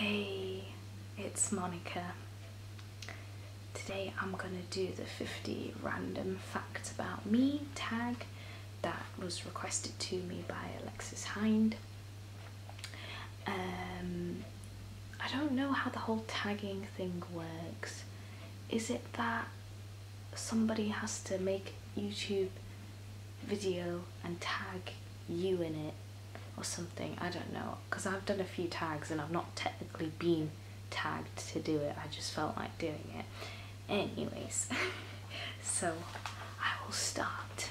Hey, it's Monica. Today I'm gonna do the 50 random facts about me tag that was requested to me by Alexis Hinde. I don't know how the whole tagging thing works. Is it that somebody has to make a YouTube video and tag you in it or something? I don't know, because I've done a few tags and I've not technically been tagged to do it. I just felt like doing it anyways. So I will start.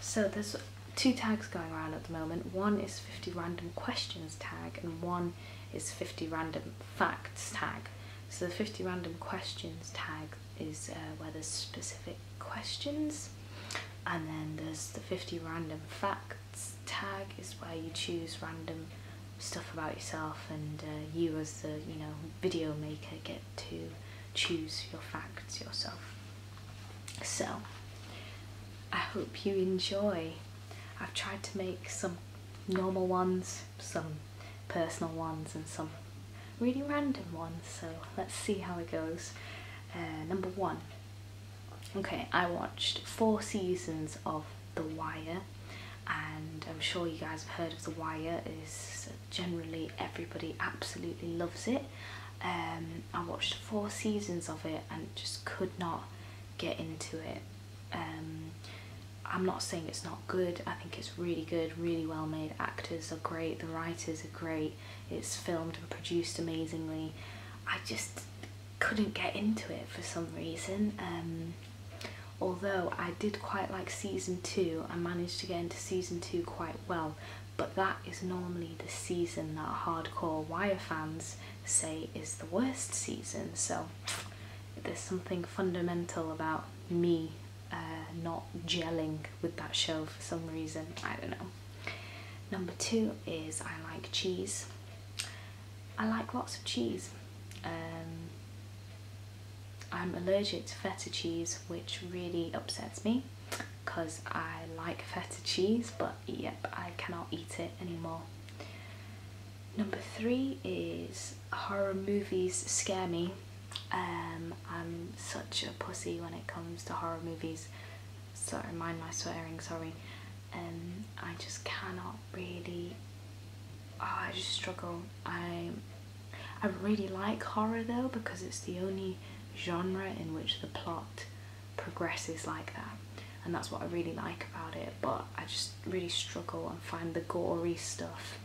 So there's two tags going around at the moment. One is 50 random questions tag and one is 50 random facts tag. So the 50 random questions tag is where there's specific questions, and then there's the 50 random facts tag is where you choose random stuff about yourself, and you as the video maker get to choose your facts yourself. So I hope you enjoy. I've tried to make some normal ones, some personal ones, and some really random ones, so let's see how it goes. Number one. Okay, I watched 4 seasons of The Wire, and I'm sure you guys have heard of The Wire. Is generally everybody absolutely loves it. I watched 4 seasons of it and just could not get into it. I'm not saying it's not good. I think it's really good, really well made. Actors are great, the writers are great, it's filmed and produced amazingly. I just couldn't get into it for some reason. Although I did quite like season 2, I managed to get into season 2 quite well, but that is normally the season that hardcore Wire fans say is the worst season, so there's something fundamental about me not gelling with that show for some reason. I don't know. Number 2 is I like cheese. I like lots of cheese. I'm allergic to feta cheese, which really upsets me because I like feta cheese, but yep, I cannot eat it anymore. Number 3 is horror movies scare me. I'm such a pussy when it comes to horror movies. Sorry, mind my swearing, sorry. I just cannot really, I just struggle. I really like horror though, because it's the only genre in which the plot progresses like that, and that's what I really like about it, but I just really struggle and find the gory stuff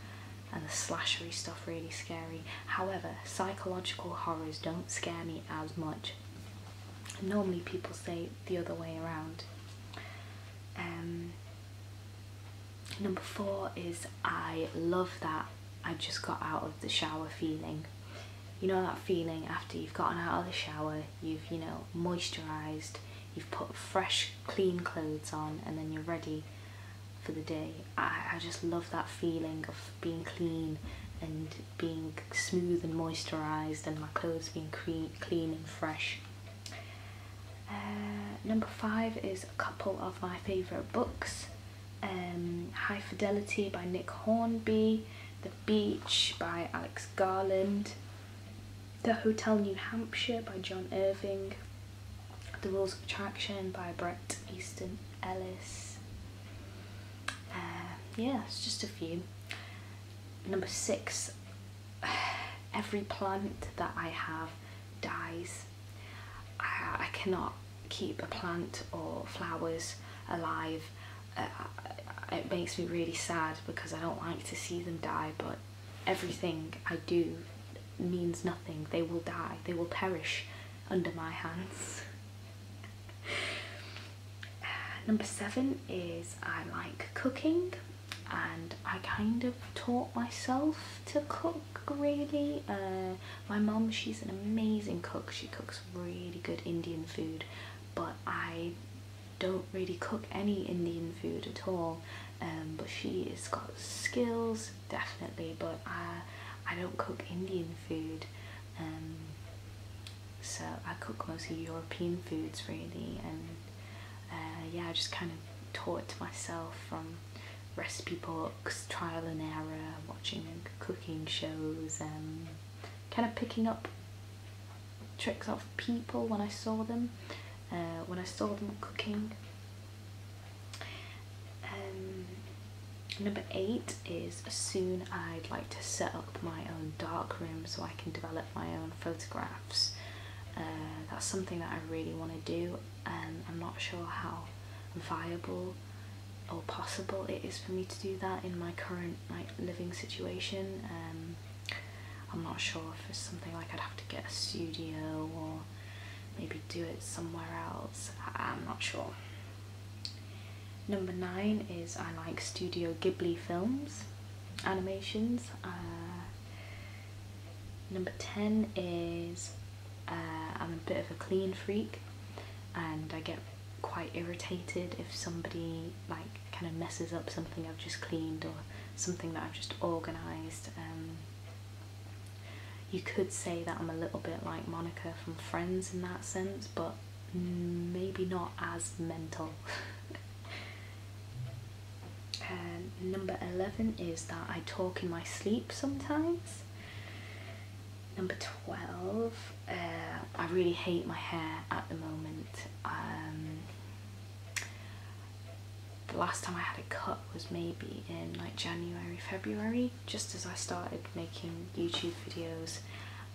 and the slashery stuff really scary. However, psychological horrors don't scare me as much. Normally people say the other way around. Number 4 is I love that I just got out of the shower feeling. You know that feeling after you've gotten out of the shower, you've moisturised, you've put fresh clean clothes on, and then you're ready for the day. I just love that feeling of being clean and being smooth and moisturised, and my clothes being clean and fresh. Number 5 is a couple of my favourite books. High Fidelity by Nick Hornby, The Beach by Alex Garland, The Hotel New Hampshire by John Irving, The Rules of Attraction by Bret Easton Ellis. Yeah, it's just a few. Number 6, every plant that I have dies. I cannot keep a plant or flowers alive. It makes me really sad because I don't like to see them die, but everything I do means nothing. They will die, they will perish under my hands. Number 7 is I like cooking, and I kind of taught myself to cook really. My mum, she's an amazing cook. She cooks really good Indian food, but I don't really cook any Indian food at all. But she has got skills, definitely, but I don't cook Indian food. So I cook mostly European foods really, and yeah, I just kind of taught it to myself from recipe books, trial and error, watching cooking shows, kind of picking up tricks off people when I saw them cooking. Number 8 is soon I'd like to set up my own darkroom so I can develop my own photographs. That's something that I really want to do, and I'm not sure how viable or possible it is for me to do that in my current living situation. I'm not sure if it's something like I'd have to get a studio or maybe do it somewhere else. I'm not sure. Number 9 is I like Studio Ghibli films, animations. Number 10 is I'm a bit of a clean freak, and I get quite irritated if somebody kind of messes up something I've just cleaned or something that I've just organised. You could say that I'm a little bit like Monica from Friends in that sense, but maybe not as mental. Number 11 is that I talk in my sleep sometimes. Number 12, I really hate my hair at the moment. The last time I had it cut was maybe in January, February, just as I started making YouTube videos,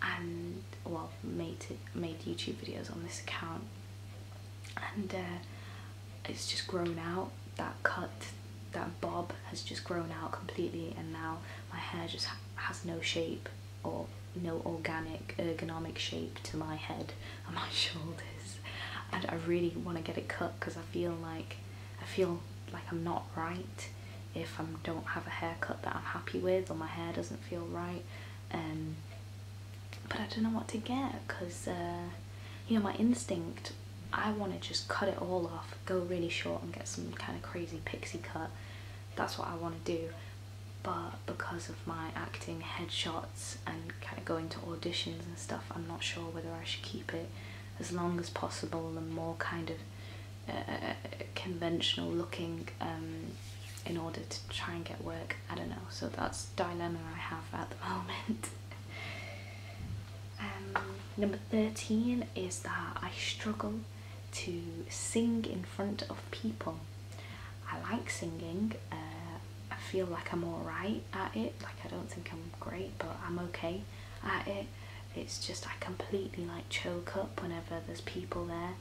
and well, made YouTube videos on this account, and it's just grown out. That bob has just grown out completely, and now my hair just has no shape or no organic ergonomic shape to my head and my shoulders, and I really want to get it cut because I feel like I'm not right if I don't have a haircut that I'm happy with, or my hair doesn't feel right. But I don't know what to get because my instinct, I want to just cut it all off, go really short and get some kind of crazy pixie cut. That's what I want to do. But because of my acting headshots and kind of going to auditions and stuff, I'm not sure whether I should keep it as long as possible and more kind of conventional looking in order to try and get work. I don't know, so that's the dilemma I have at the moment. Number 13 is that I struggle to sing in front of people. I like singing. I feel like I'm alright at it. I don't think I'm great, but I'm okay at it. It's just I completely choke up whenever there's people there.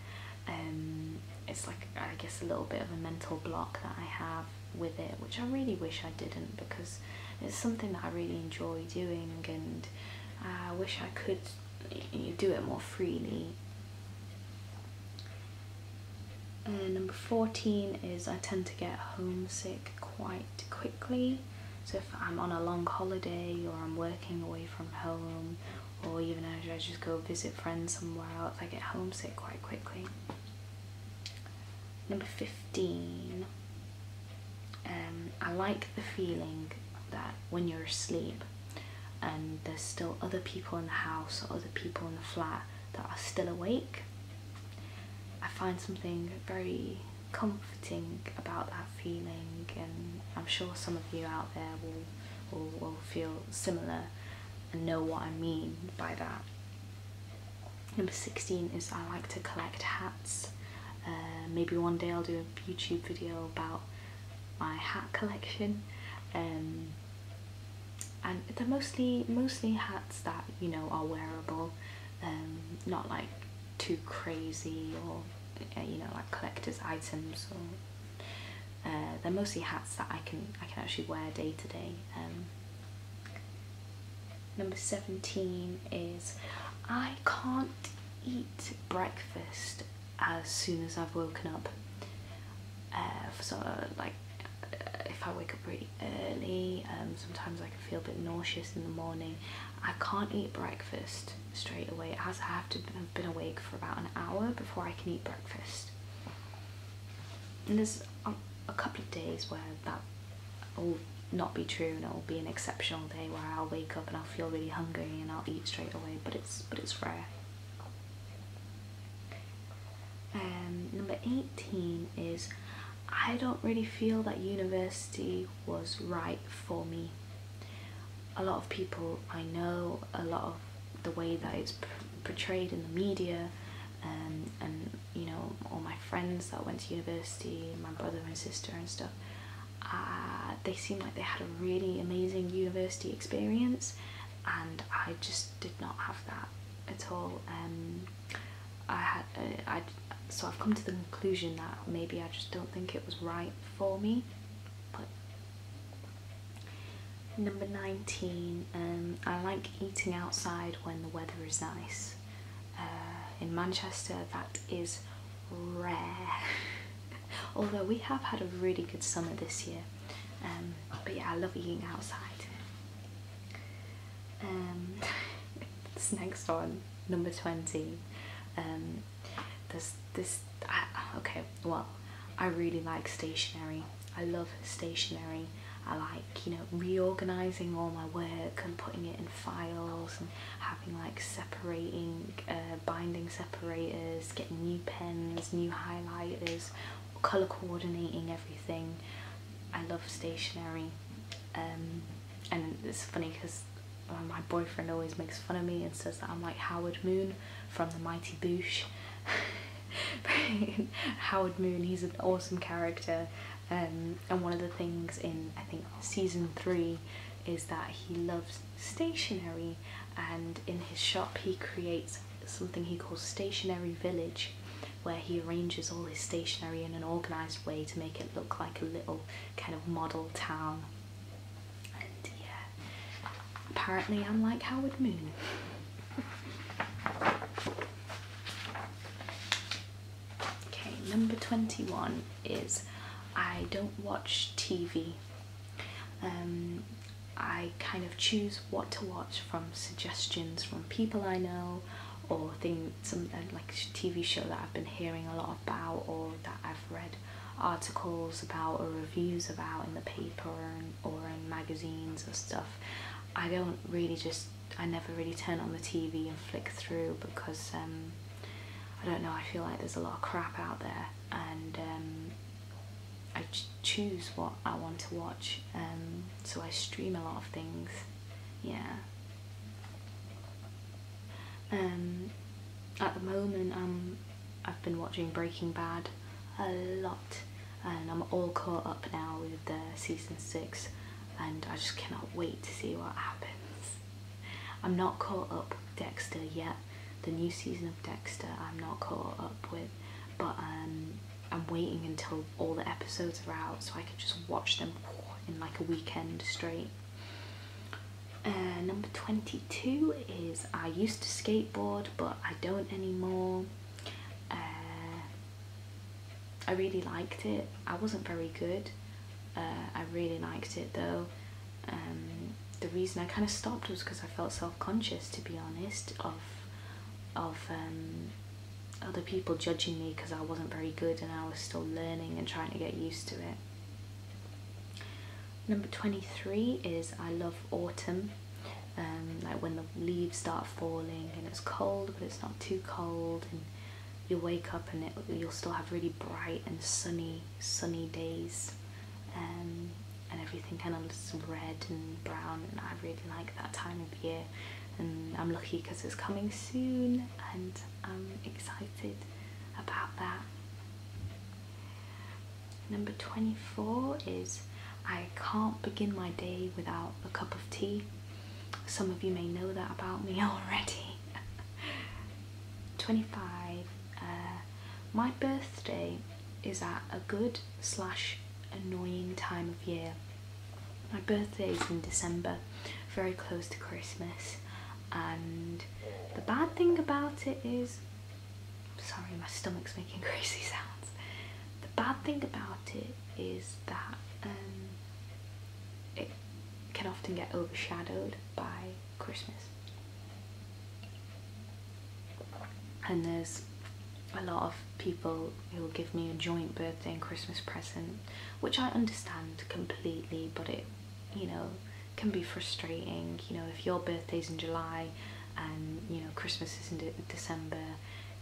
It's I guess a little bit of a mental block that I have with it, which I really wish I didn't, because it's something that I really enjoy doing, and I wish I could do it more freely. Number 14 is I tend to get homesick quite quickly. So if I'm on a long holiday or I'm working away from home, or even if I just go visit friends somewhere else, I get homesick quite quickly. Number 15, I like the feeling that when you're asleep and there's still other people in the house or other people in the flat that are still awake. I find something very comforting about that feeling, and I'm sure some of you out there will feel similar and know what I mean by that. Number 16 is I like to collect hats. Maybe one day I'll do a YouTube video about my hat collection, and they're mostly hats that are wearable, not too crazy or collector's items, or they're mostly hats that I can actually wear day to day. Number 17 is I can't eat breakfast as soon as I've woken up. So if I wake up really early, sometimes I can feel a bit nauseous in the morning. I can't eat breakfast straight away, as I have to have been awake for about an hour before I can eat breakfast. And there's a couple of days where that will not be true, and it will be an exceptional day where I'll wake up and I'll feel really hungry and I'll eat straight away, but it's rare. Number 18 is I don't really feel that university was right for me. A lot of people I know, a lot of the way that it's portrayed in the media, and you know, all my friends that went to university, my brother and sister and stuff, they seemed like they had a really amazing university experience, and I just did not have that at all. So I've come to the conclusion that maybe I just don't think it was right for me. But number 19, I like eating outside when the weather is nice. In Manchester, that is rare. Although we have had a really good summer this year. But yeah, I love eating outside. This next one, number 20. There's this. Okay, well, I really like stationery. I love stationery. I like, you know, reorganizing all my work and putting it in files and having like separating, binding separators, getting new pens, new highlighters, color coordinating everything. I love stationery. And it's funny because my boyfriend always makes fun of me and says that I'm like Howard Moon from The Mighty Boosh. Howard Moon, he's an awesome character, and one of the things in, I think, season 3 is that he loves stationery, and in his shop he creates something he calls Stationery Village, where he arranges all his stationery in an organised way to make it look like a little kind of model town. And yeah, apparently I'm like Howard Moon. Okay, number 21 is I don't watch TV. I kind of choose what to watch from suggestions from people I know, or some like TV show that I've been hearing a lot about, or that I've read articles about or reviews about in the paper or in magazines or stuff. I never really turn on the TV and flick through, because I don't know, I feel like there's a lot of crap out there, and I choose what I want to watch, so I stream a lot of things. Yeah. At the moment I've been watching Breaking Bad a lot, and I'm all caught up now with season 6, and I just cannot wait to see what happens. I'm not caught up with Dexter yet. The new season of Dexter I'm not caught up with, but I'm waiting until all the episodes are out so I can just watch them in like a weekend straight. Number 22 is I used to skateboard, but I don't anymore. I really liked it. I wasn't very good. I really liked it though. The reason I kind of stopped was because I felt self-conscious, to be honest, of other people judging me because I wasn't very good and I was still learning and trying to get used to it. Number 23 is I love autumn. Like when the leaves start falling and it's cold but it's not too cold, and you'll wake up and you'll still have really bright and sunny days, and everything kind of looks red and brown, and I really like that time of year, and I'm lucky because it's coming soon and I'm excited about that. Number 24 is I can't begin my day without a cup of tea. Some of you may know that about me already. 25. My birthday is at a good / annoying time of year. My birthday is in December, very close to Christmas, and the bad thing about it is, sorry, my stomach's making crazy sounds. The bad thing about it is that it can often get overshadowed by Christmas. And there's a lot of people who will give me a joint birthday and Christmas present, which I understand completely, but it, you know, can be frustrating. You know, if your birthday's in July and, you know, Christmas is in December,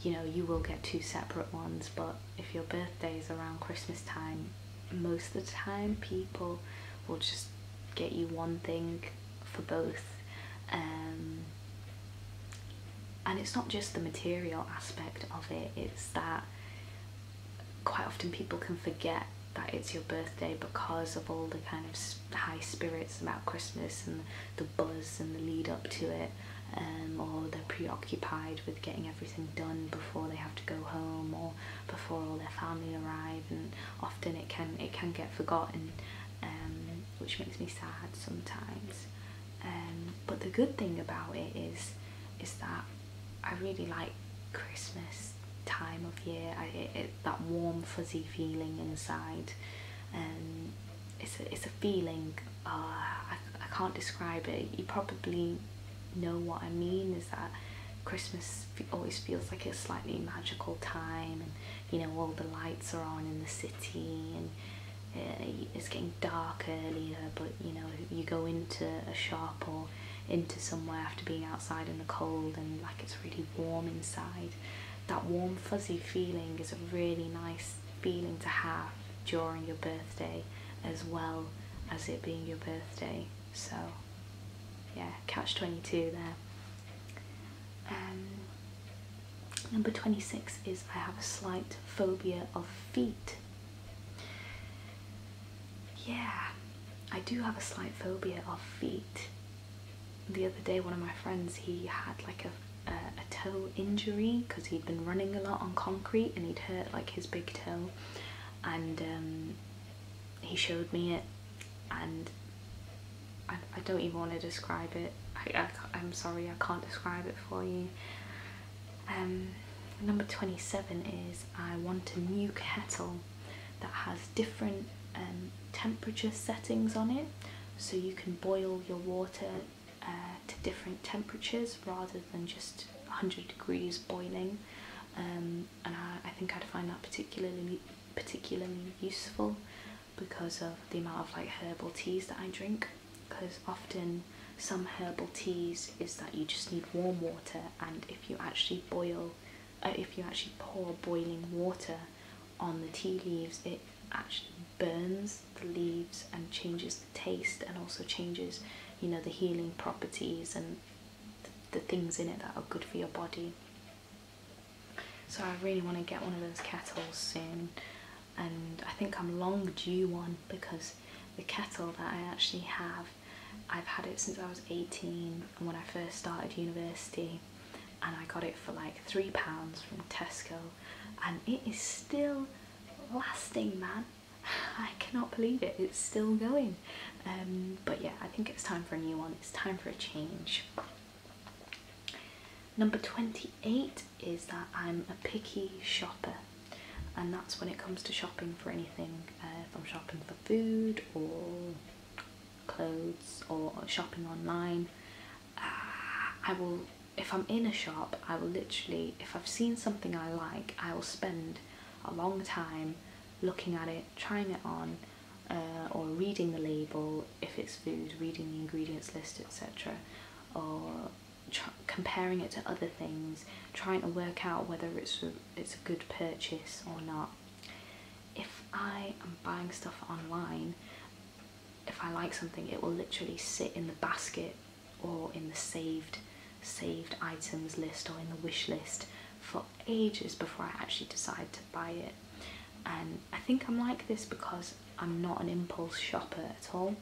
you know, you will get 2 separate ones, but if your birthday is around Christmas time, most of the time people will just get you one thing for both. And it's not just the material aspect of it, it's that quite often people can forget that it's your birthday because of all the kind of high spirits about Christmas and the buzz and the lead up to it, or they're preoccupied with getting everything done before they have to go home or before all their family arrive, and often it can get forgotten, which makes me sad sometimes. But the good thing about it is that I really like Christmas time of year. That warm fuzzy feeling inside, it's a feeling, I can't describe it. You probably know what I mean, is that Christmas always feels like a slightly magical time, and you know, all the lights are on in the city, and it's getting dark earlier, but you know, you go into a shop or into somewhere after being outside in the cold and like it's really warm inside. That warm fuzzy feeling is a really nice feeling to have during your birthday, as well as it being your birthday. So yeah, catch 22 there. Number 26 is I have a slight phobia of feet. Yeah, I do have a slight phobia of feet. The other day, one of my friends, he had like a toe injury because he'd been running a lot on concrete and he'd hurt like his big toe, and he showed me it, and I don't even want to describe it. I'm sorry, I can't describe it for you. Number 27 is I want a new kettle that has different temperature settings on it, so you can boil your water to different temperatures rather than just 100 degrees boiling, and I think I'd find that particularly useful because of the amount of like herbal teas that I drink, because often some herbal teas is that you just need warm water, and if you actually pour boiling water on the tea leaves, it actually burns the leaves and changes the taste, and also changes, you know, the healing properties and the things in it that are good for your body. So I really want to get one of those kettles soon, and I think I'm long due one, because the kettle that I actually have, I've had it since I was 18 and when I first started university, and I got it for like £3 from Tesco, and it is still lasting, man. I cannot believe it, it's still going. But yeah, I think it's time for a new one. It's time for a change. Number 28 is that I'm a picky shopper, and that's when it comes to shopping for anything. If I'm shopping for food or clothes or shopping online, I will, if I'm in a shop, I will literally, if I've seen something I like, I will spend a long time looking at it, trying it on, or reading the label if it's food, reading the ingredients list, etc., or comparing it to other things, trying to work out whether it's a good purchase or not. If I am buying stuff online, if I like something, it will literally sit in the basket or in the saved items list or in the wish list for ages before I actually decide to buy it. And I think I'm like this because I'm not an impulse shopper at all.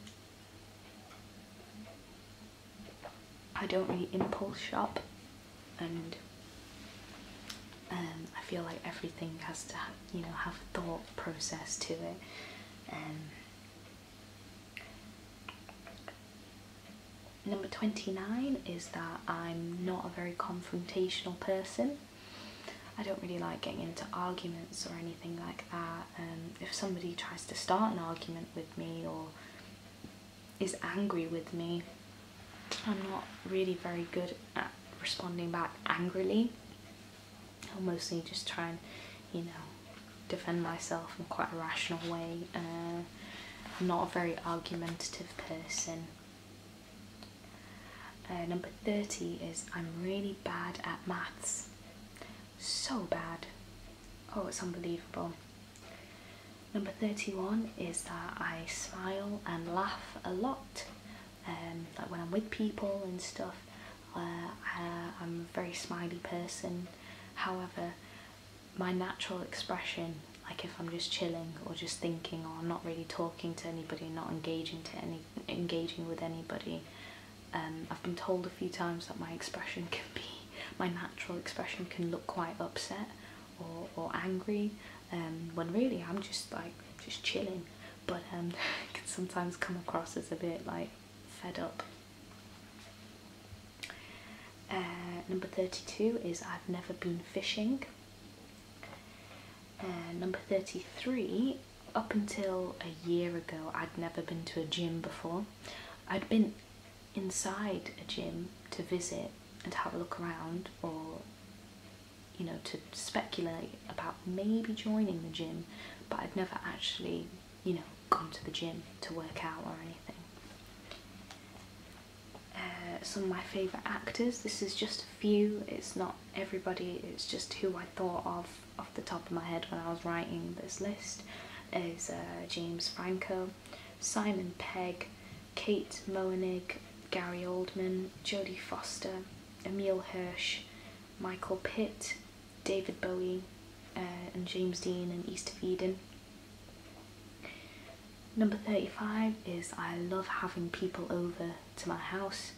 I don't really impulse shop, and I feel like everything has to, you know, have a thought process to it. Number 29 is that I'm not a very confrontational person. I don't really like getting into arguments or anything like that. If somebody tries to start an argument with me or is angry with me, I'm not really very good at responding back angrily. I'll mostly just try and, you know, defend myself in quite a rational way. I'm not a very argumentative person. Number 30 is I'm really bad at maths. So bad. Oh, it's unbelievable. Number 31 is that I smile and laugh a lot. Like when I'm with people and stuff, I'm a very smiley person. However, my natural expression, like if I'm just chilling or just thinking, or I'm not really talking to anybody, not engaging with anybody, I've been told a few times that my natural expression can look quite upset or angry, when really I'm just chilling, but it can sometimes come across as a bit like fed up. Number 32 is I've never been fishing. Number 33, up until a year ago, I'd never been to a gym before. I'd been inside a gym to visit and to have a look around, or you know, to speculate about maybe joining the gym, but I'd never actually, you know, gone to the gym to work out or anything. Some of my favourite actors, this is just a few, it's not everybody, it's just who I thought of off the top of my head when I was writing this list, is James Franco, Simon Pegg, Kate Moenig, Gary Oldman, Jodie Foster, Emile Hirsch, Michael Pitt, David Bowie, and James Dean in East of Eden. Number 35 is I love having people over to my house,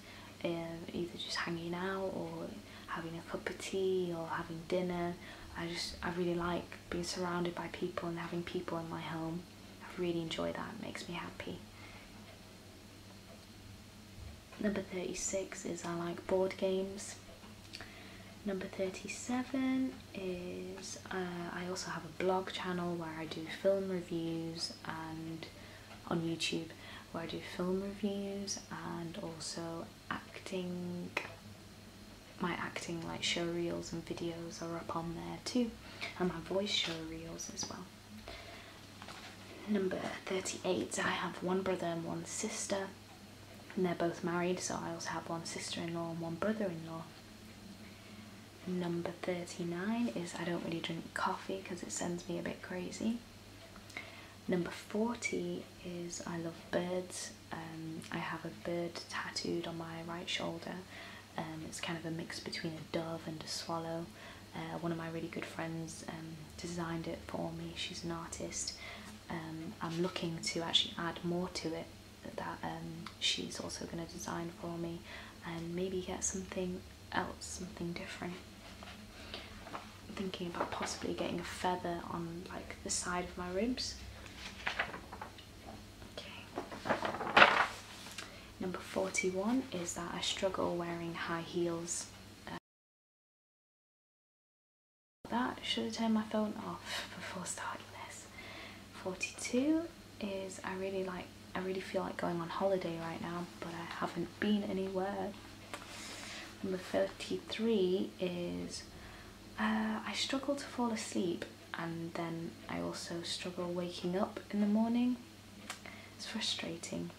either just hanging out or having a cup of tea or having dinner. I really like being surrounded by people and having people in my home. I really enjoy that, it makes me happy. Number 36 is I like board games. Number 37 is I also have a blog channel where I do film reviews, and on YouTube where I do film reviews, and also acting. My acting like show reels and videos are up on there too, and my voice show reels as well. Number 38, I have one brother and one sister, and they're both married, so I also have one sister-in-law and one brother-in-law. Number 39 is I don't really drink coffee because it sends me a bit crazy. Number 40 is I love birds. I have a bird tattooed on my right shoulder. It's kind of a mix between a dove and a swallow. One of my really good friends designed it for me. She's an artist. I'm looking to actually add more to it that she's also going to design for me, and maybe get something else, something different. I'm thinking about possibly getting a feather on like the side of my ribs. Okay. Number 41 is that I struggle wearing high heels. That should have turned my phone off before starting this. 42 is I really feel like going on holiday right now, but I haven't been anywhere. Number 33 is I struggle to fall asleep, and then I also struggle waking up in the morning. It's frustrating.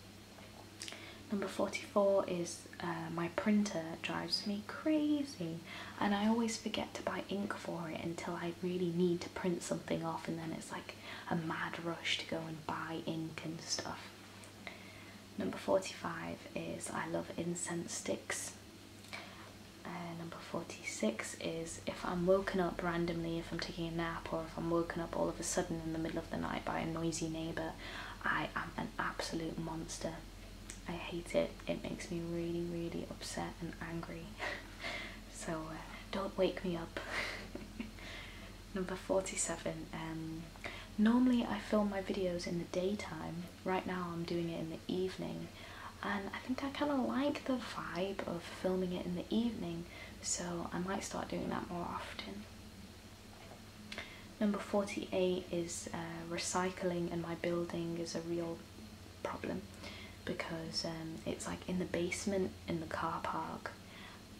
Number 44 is my printer drives me crazy, and I always forget to buy ink for it until I really need to print something off, and then it's like a mad rush to go and buy ink and stuff. Number 45 is I love incense sticks. Number 46 is if I'm woken up randomly, if I'm taking a nap, or if I'm woken up all of a sudden in the middle of the night by a noisy neighbour, I am an absolute monster. I hate it. It makes me really, really upset and angry. So don't wake me up. Number 47. Normally I film my videos in the daytime. Right now I'm doing it in the evening, and I think I kind of like the vibe of filming it in the evening, so I might start doing that more often. Number 48 is recycling in my building is a real problem, because it's like in the basement in the car park,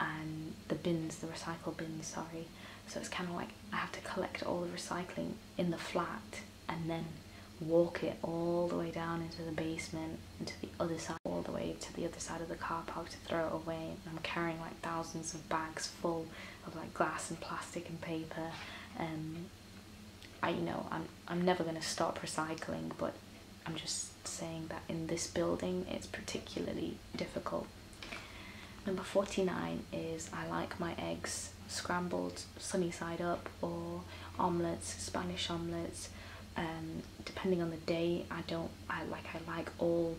and the recycle bins, sorry, so it's kind of like I have to collect all the recycling in the flat and then walk it all the way down into the basement and to the other side, all the way to the other side of the car park to throw it away. And I'm carrying like thousands of bags full of like glass and plastic and paper. I'm never going to stop recycling, but I'm just saying that in this building it's particularly difficult. Number 49 is I like my eggs scrambled sunny side up or omelets, Spanish omelets. Depending on the day, I like all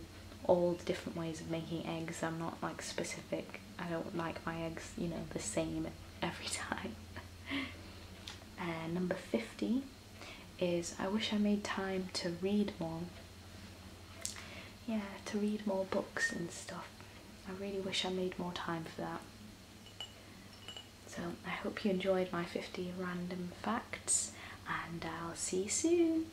the different ways of making eggs. I'm not like specific. I don't like my eggs, you know, the same every time. And number 50 is I wish I made time to read more. Yeah, to read more books and stuff. I really wish I made more time for that. So I hope you enjoyed my 50 random facts, and I'll see you soon.